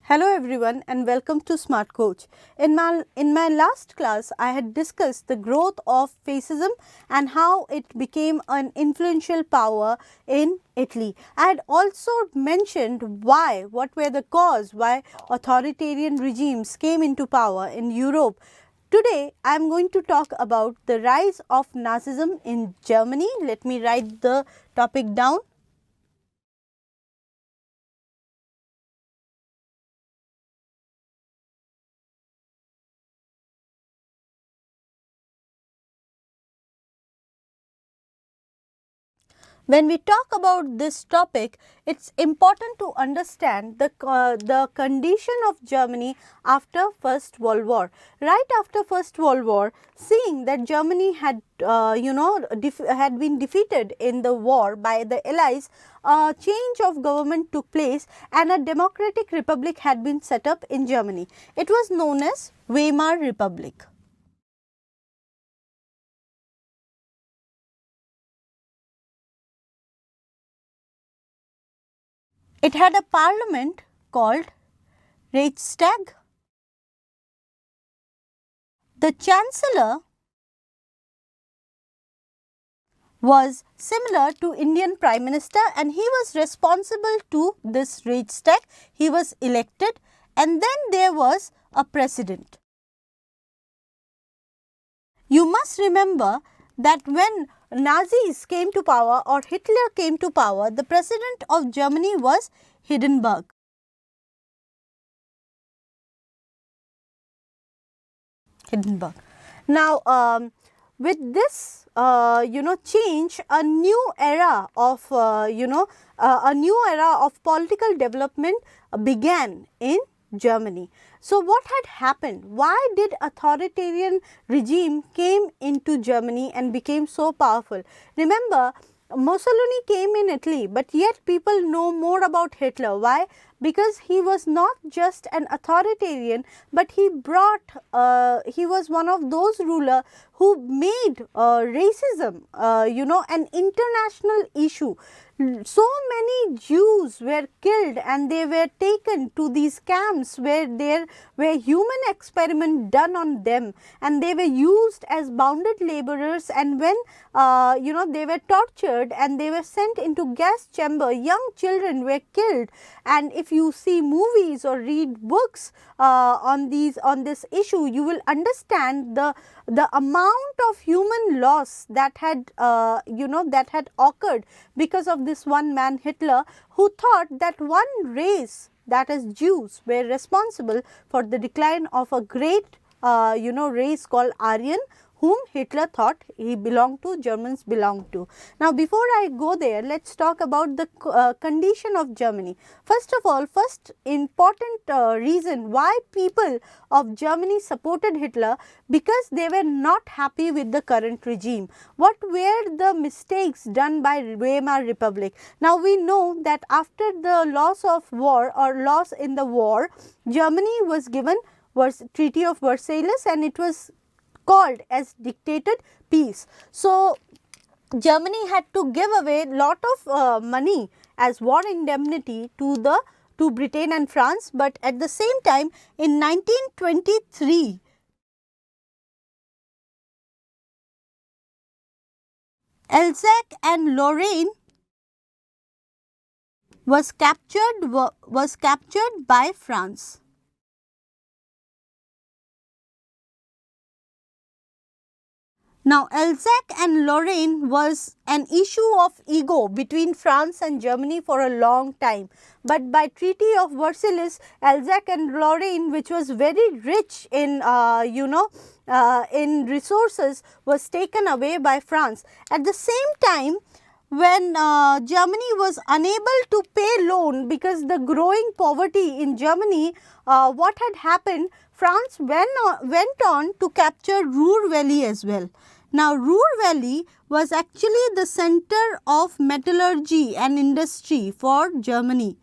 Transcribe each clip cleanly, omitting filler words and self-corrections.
Hello everyone and welcome to Smart Coach. In my last class, I had discussed the growth of fascism and how it became an influential power in Italy. I had also mentioned what were the cause why authoritarian regimes came into power in Europe. Today, I am going to talk about the rise of Nazism in Germany. Let me write the topic down. When we talk about this topic, it's important to understand the condition of Germany after First World War. Right after First World War, seeing that Germany had had been defeated in the war by the Allies, a change of government took place and a democratic republic had been set up in Germany. It was known as Weimar Republic. It had a parliament called Reichstag. The chancellor was similar to Indian Prime Minister and he was responsible to this Reichstag. He was elected and then there was a president. You must remember that when Nazis came to power or Hitler came to power, the president of Germany was Hindenburg. Now, with this, change, a new era of, political development began in Germany. So, what had happened? Why did authoritarian regime came into Germany and became so powerful? Remember, Mussolini came in Italy, but yet people know more about Hitler. Why? Because he was not just an authoritarian, but he he was one of those rulers who made racism, an international issue. So many Jews were killed and they were taken to these camps where there were human experiments done on them and they were used as bounded laborers, and when they were tortured and they were sent into gas chamber, young children were killed. And if you see movies or read books on this issue, you will understand the amount of human loss that had occurred because of this one man Hitler, who thought that one race, that is Jews, were responsible for the decline of a great race called Aryan, whom Hitler thought he belonged to, Germans belonged to. Now, before I go there, let's talk about the condition of Germany. First of all, first important reason why people of Germany supported Hitler, because they were not happy with the current regime. What were the mistakes done by Weimar Republic? Now, we know that after the loss of war or loss in the war, Germany was given Treaty of Versailles and it was called as dictated peace. So, Germany had to give away lot of money as war indemnity to Britain and France, but at the same time in 1923 Alsace and Lorraine was captured by France. Now, Alsace and Lorraine was an issue of ego between France and Germany for a long time. But by Treaty of Versailles, Alsace and Lorraine, which was very rich in, in resources, was taken away by France. At the same time, when Germany was unable to pay loan because the growing poverty in Germany, what had happened? France went on to capture Ruhr Valley as well. Now, Ruhr Valley was actually the center of metallurgy and industry for Germany.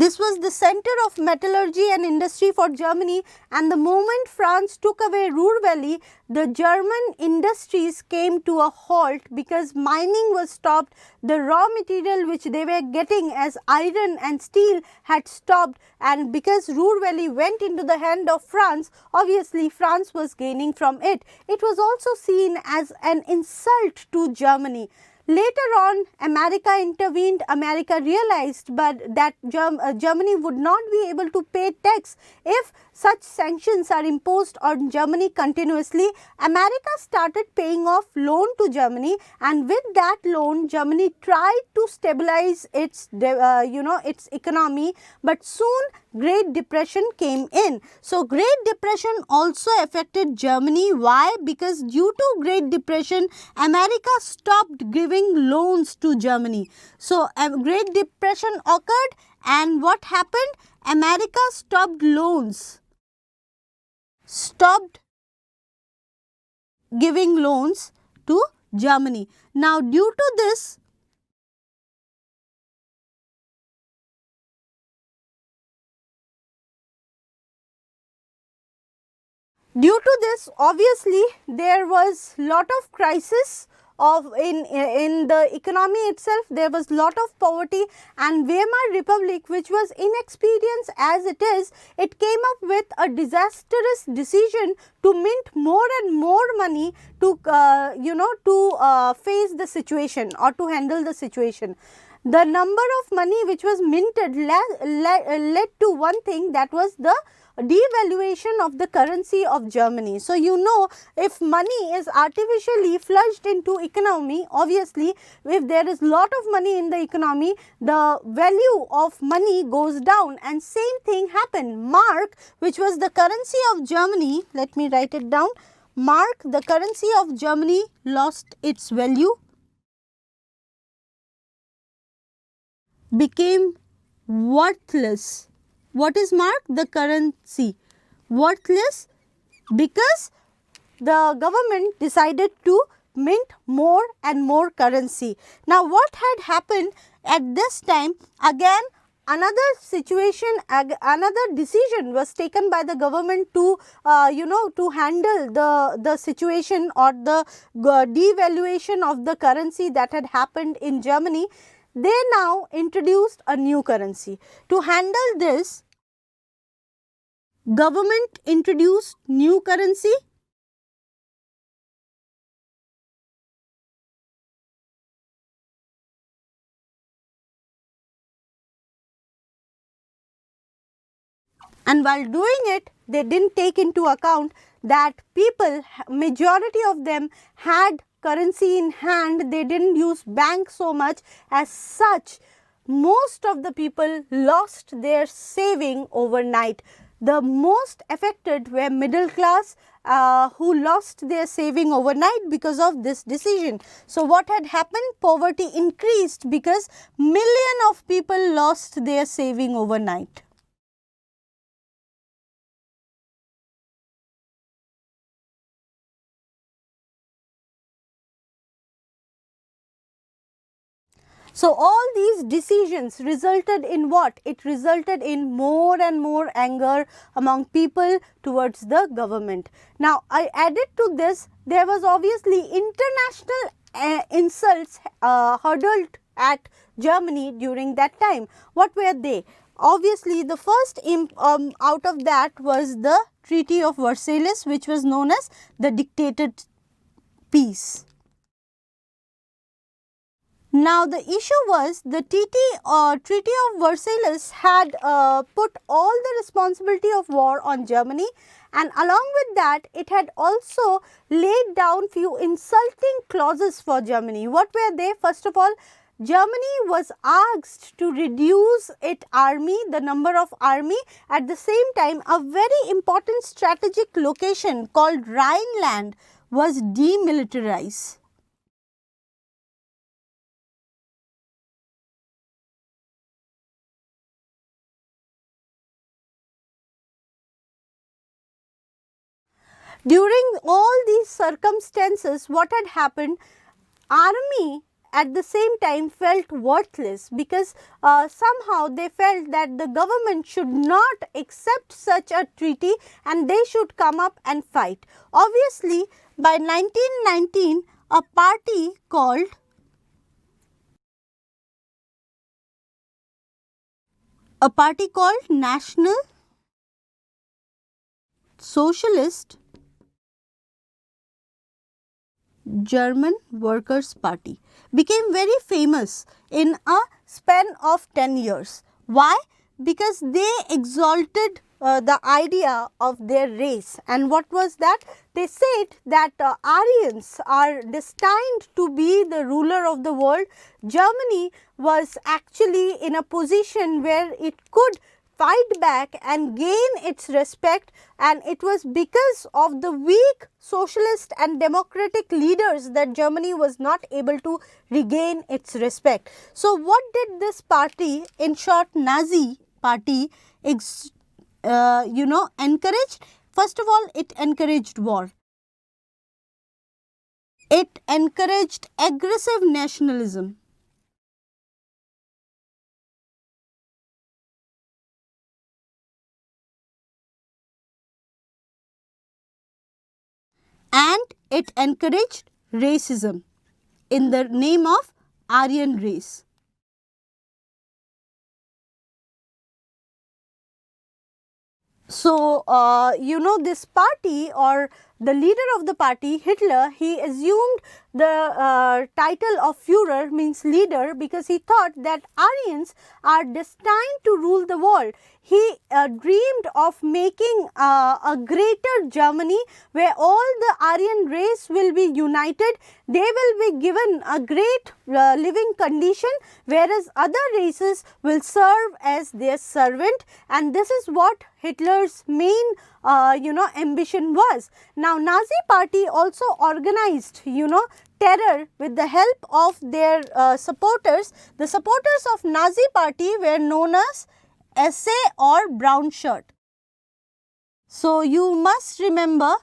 This was the center of metallurgy and industry for Germany, and the moment France took away Ruhr Valley, the German industries came to a halt because mining was stopped, the raw material which they were getting as iron and steel had stopped, and because Ruhr Valley went into the hand of France, obviously France was gaining from it. It was also seen as an insult to Germany. Later on, America intervened. America realized that Germany would not be able to pay tax if such sanctions are imposed on Germany continuously. America started paying off loan to Germany, and with that loan, Germany tried to stabilize its its economy, but soon Great Depression came in. So, Great Depression also affected Germany. Why? Because due to Great Depression, America stopped giving loans to Germany. So, a Great Depression occurred, and what happened? America stopped loans, stopped giving loans to Germany. Now, due to this, obviously there was lot of crisis of in the economy itself. There was lot of poverty, and Weimar Republic, which was inexperienced as it is, it came up with a disastrous decision to mint more and more money to face the situation or to handle the situation. The number of money which was minted led to one thing, that was the devaluation of the currency of Germany. So, you know, if money is artificially flushed into economy, obviously if there is lot of money in the economy, the value of money goes down, and same thing happened. Mark, which was the currency of Germany, let me write it down, Mark, the currency of Germany, lost its value, became worthless. What is mark? The currency. Worthless because the government decided to mint more and more currency. Now, what had happened at this time? Again, another situation, another decision was taken by the government to to handle the situation or the devaluation of the currency that had happened in Germany. They now introduced a new currency. To handle this, government introduced new currency. And while doing it, they didn't take into account that people, majority of them had currency in hand. They didn't use bank so much. As such, most of the people lost their saving overnight. The most affected were middle class, who lost their saving overnight because of this decision. So, what had happened? Poverty increased because million of people lost their saving overnight. So, all these decisions resulted in what? It resulted in more and more anger among people towards the government. Now, I added to this, there was obviously international insults hurled at Germany during that time. What were they? Obviously, the first out of that was the Treaty of Versailles, which was known as the dictated peace. Now, the issue was the Treaty of Versailles had put all the responsibility of war on Germany, and along with that, it had also laid down few insulting clauses for Germany. What were they? First of all, Germany was asked to reduce its army, the number of army. At the same time, a very important strategic location called Rhineland was demilitarized. During all these circumstances, what had happened? Army at the same time felt worthless, because somehow they felt that the government should not accept such a treaty and they should come up and fight. Obviously, by 1919, a party called National Socialist German Workers' Party became very famous in a span of 10 years. Why? Because they exalted the idea of their race. And what was that? They said that Aryans are destined to be the ruler of the world. Germany was actually in a position where it could fight back and gain its respect, and it was because of the weak socialist and democratic leaders that Germany was not able to regain its respect. So, what did this party, in short Nazi party, encouraged? First of all, it encouraged war. It encouraged aggressive nationalism. And it encouraged racism in the name of Aryan race. So, this party, or the leader of the party, Hitler, he assumed the title of Führer, means leader, because he thought that Aryans are destined to rule the world. He dreamed of making a greater Germany where all the Aryan race will be united. They will be given a great living condition, whereas other races will serve as their servant, and this is what Hitler's main ambition was. Now, Nazi party also organized terror with the help of their supporters. The supporters of Nazi party were known as SA or brown shirt. So, you must remember,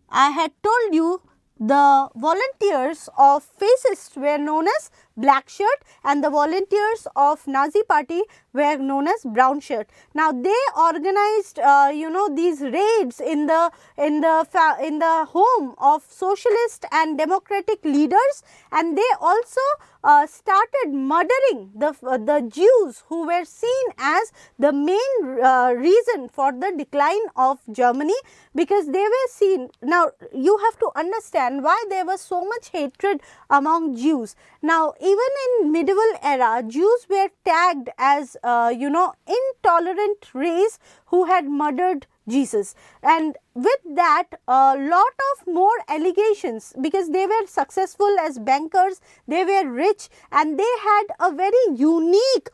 I had told you the volunteers of fascists were known as black shirt and the volunteers of Nazi party were known as brown shirt. Now, they organized these raids in the home of socialist and democratic leaders, and they also started murdering the Jews who were seen as the main reason for the decline of Germany, because they were seen. Now, you have to understand why there was so much hatred among Jews. Now, even in medieval era, Jews were tagged as intolerant race who had murdered Jesus, and with that a lot of more allegations, because they were successful as bankers, they were rich, and they had a very unique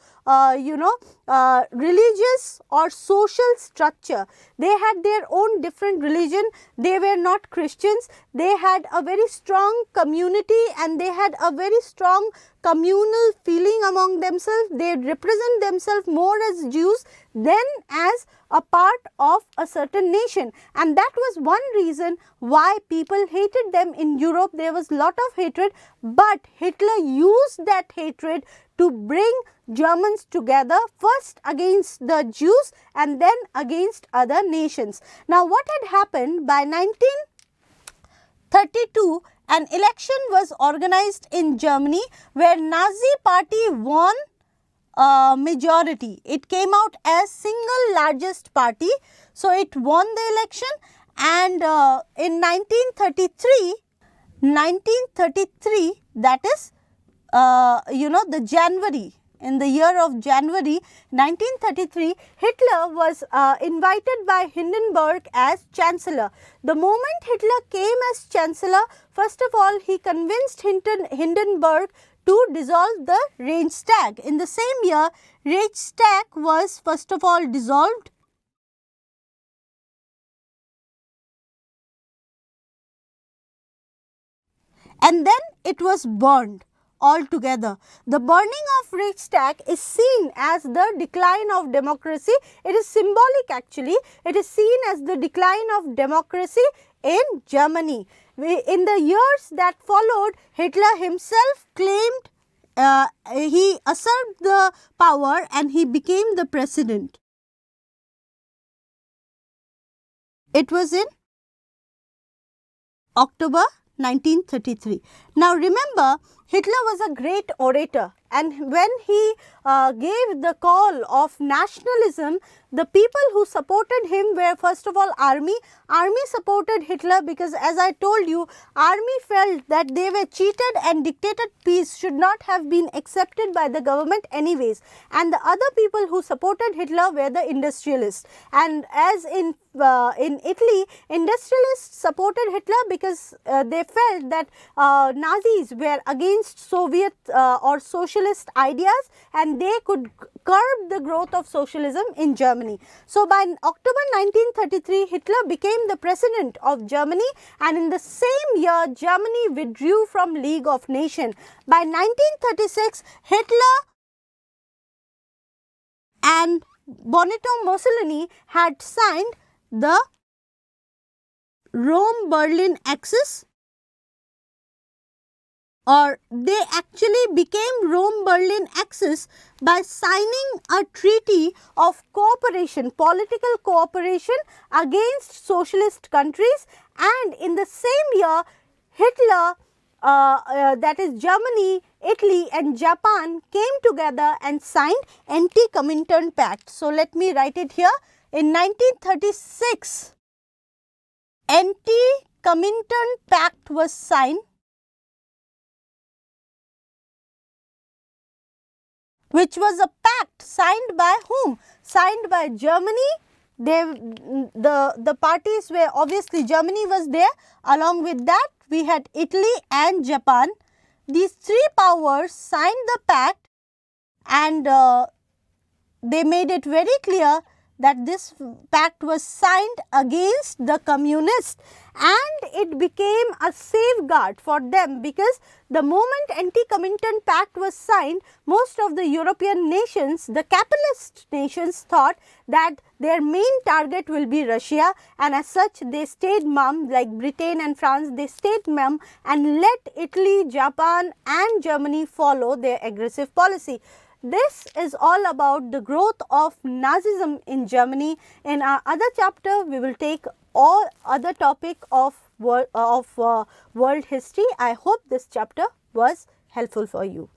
religious or social structure. They had their own different religion. They were not Christians. They had a very strong community and they had a very strong communal feeling among themselves. They represent themselves more as Jews than as a part of a certain nation, and that was one reason why people hated them in Europe. There was lot of hatred, but Hitler used that hatred to bring Germans together, first against the Jews and then against other nations. Now, what had happened by 1932, an election was organized in Germany where Nazi party won majority. It came out as single largest party. So, it won the election, and in 1933, that is the January, in the year of January 1933, Hitler was invited by Hindenburg as Chancellor. The moment Hitler came as Chancellor, first of all, he convinced Hindenburg to dissolve the Reichstag. In the same year, Reichstag was first of all dissolved, and then it was burned altogether. The burning of Reichstag is seen as the decline of democracy. It is symbolic actually. It is seen as the decline of democracy in Germany. In the years that followed, Hitler himself claimed he usurped the power and he became the president. It was in October 1933. Now remember, Hitler was a great orator, and when he gave the call of nationalism, the people who supported him were first of all army. Army supported Hitler because, as I told you, army felt that they were cheated and dictated peace should not have been accepted by the government anyways. And the other people who supported Hitler were the industrialists. And as in Italy, industrialists supported Hitler because they felt that Nazis were against Soviet or socialist ideas, and they could curb the growth of socialism in Germany. So, by October 1933, Hitler became the president of Germany, and in the same year, Germany withdrew from League of Nations. By 1936, Hitler and Benito Mussolini had signed the Rome-Berlin Axis, or they actually became Rome-Berlin Axis by signing a treaty of cooperation, political cooperation against socialist countries, and in the same year Hitler, that is Germany, Italy and Japan came together and signed Anti-Comintern Pact. So, let me write it here. In 1936, Anti-Comintern Pact was signed, which was a pact signed by whom? Signed by Germany. The parties were obviously Germany was there. Along with that, we had Italy and Japan. These three powers signed the pact, and they made it very clear that this pact was signed against the communists, and it became a safeguard for them, because the moment Anti-Comintern Pact was signed, most of the European nations, the capitalist nations, thought that their main target will be Russia, and as such they stayed mum, like Britain and France, they stayed mum and let Italy, Japan and Germany follow their aggressive policy. This is all about the growth of Nazism in Germany. In our other chapter, we will take all other topic of world history. I hope this chapter was helpful for you.